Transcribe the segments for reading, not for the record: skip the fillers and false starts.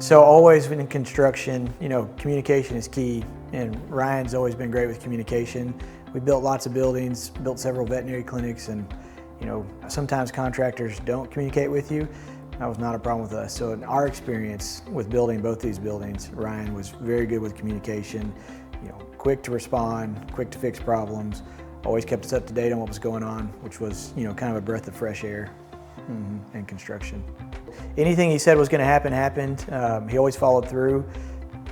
So always in construction, communication is key, and Ryan's always been great with communication. We built lots of buildings, built several veterinary clinics, and sometimes contractors don't communicate with you. That was not a problem with us. So in our experience with building both these buildings, Ryan was very good with communication, quick to respond, quick to fix problems, always kept us up to date on what was going on, which was kind of a breath of fresh air in construction. Anything he said was going to happen, happened. He always followed through,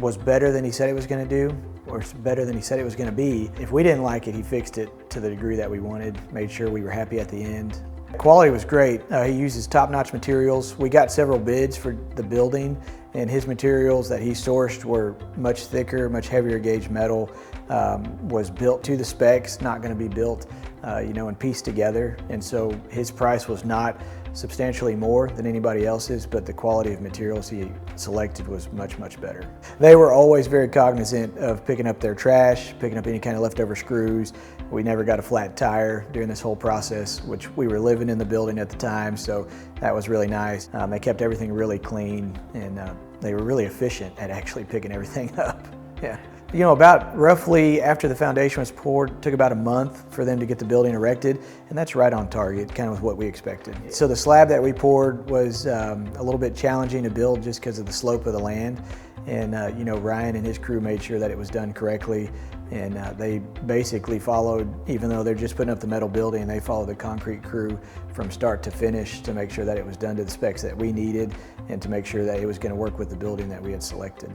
was better than he said it was going to do, or better than he said it was going to be. If we didn't like it, he fixed it to the degree that we wanted, made sure we were happy at the end. Quality was great. He uses top-notch materials. We got several bids for the building, and his materials that he sourced were much thicker, much heavier gauge metal, was built to the specs, not going to be built and pieced together. And so his price was not substantially more than anybody else's, but the quality of materials he selected was much, much better. They were always very cognizant of picking up their trash, picking up any kind of leftover screws. We never got a flat tire during this whole process, which we were living in the building at the time, so that was really nice. They kept everything really clean, and they were really efficient at actually picking everything up. Yeah. About roughly after the foundation was poured, it took about a month for them to get the building erected, and that's right on target, kind of what we expected. So the slab that we poured was a little bit challenging to build just because of the slope of the land, and Ryan and his crew made sure that it was done correctly, and they basically followed, even though they're just putting up the metal building, they followed the concrete crew from start to finish to make sure that it was done to the specs that we needed and to make sure that it was going to work with the building that we had selected.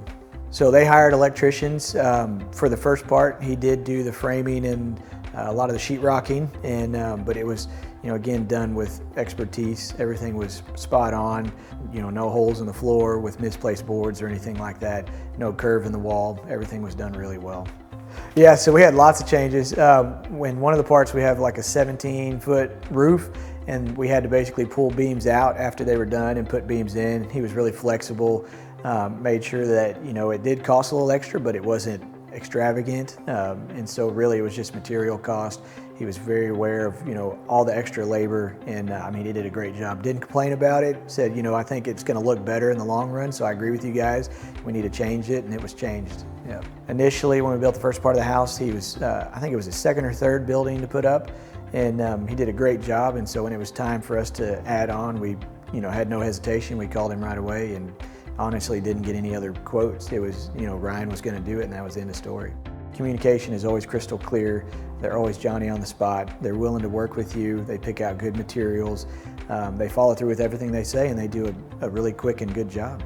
So they hired electricians for the first part. He did do the framing and a lot of the sheetrocking, but it was, again, done with expertise. Everything was spot on. No holes in the floor with misplaced boards or anything like that. No curve in the wall. Everything was done really well. Yeah, so we had lots of changes. When one of the parts, we have like a 17-foot roof, and we had to basically pull beams out after they were done and put beams in. He was really flexible. Made sure that it did cost a little extra, but it wasn't extravagant, and so really it was just material cost. He was very aware of all the extra labor, and he did a great job. Didn't complain about it. Said I think it's going to look better in the long run, so I agree with you guys. We need to change it, and it was changed. Yeah. Initially, when we built the first part of the house, he was I think it was his second or third building to put up, and he did a great job. And so when it was time for us to add on, we had no hesitation. We called him right away, and honestly didn't get any other quotes. It was, Ryan was going to do it, and that was the end of the story. Communication is always crystal clear. They're always Johnny on the spot. They're willing to work with you. They pick out good materials. They follow through with everything they say, and they do a really quick and good job.